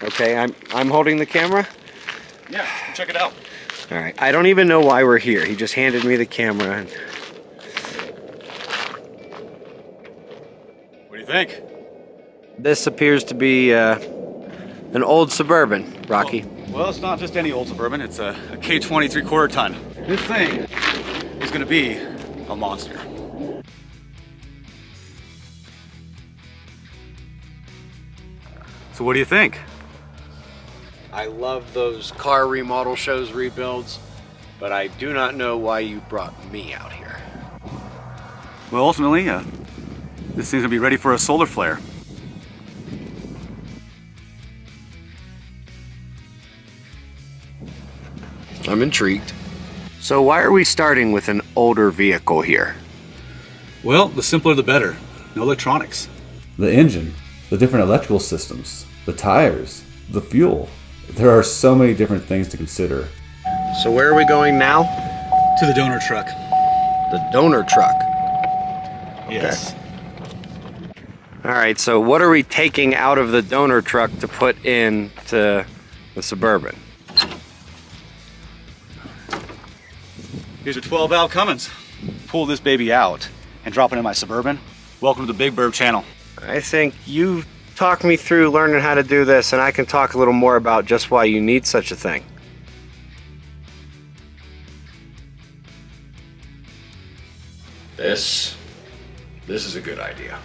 Okay, I'm holding the camera? Yeah, check it out. All right, I don't even know why we're here. He just handed me the camera. And... What do you think? This appears to be an old Suburban, Rocky. Well, it's not just any old Suburban. It's a K20 3/4 ton. This thing is going to be a monster. So what do you think? I love those car remodel shows, rebuilds, but I do not know why you brought me out here. Well, ultimately, this thing's gonna be ready for a solar flare. I'm intrigued. So why are we starting with an older vehicle here? Well, the simpler the better. No electronics. The engine, the different electrical systems, the tires, the fuel. There are so many different things to consider. So where are we going now? To the donor truck. The donor truck. Yes. All right, so what are we taking out of the donor truck to put into the Suburban? Here's your 12-valve Cummins. Pull this baby out and drop it in my Suburban. Welcome to the Big Burb channel. I think you talk me through learning how to do this, and I can talk a little more about just why you need such a thing. This is a good idea.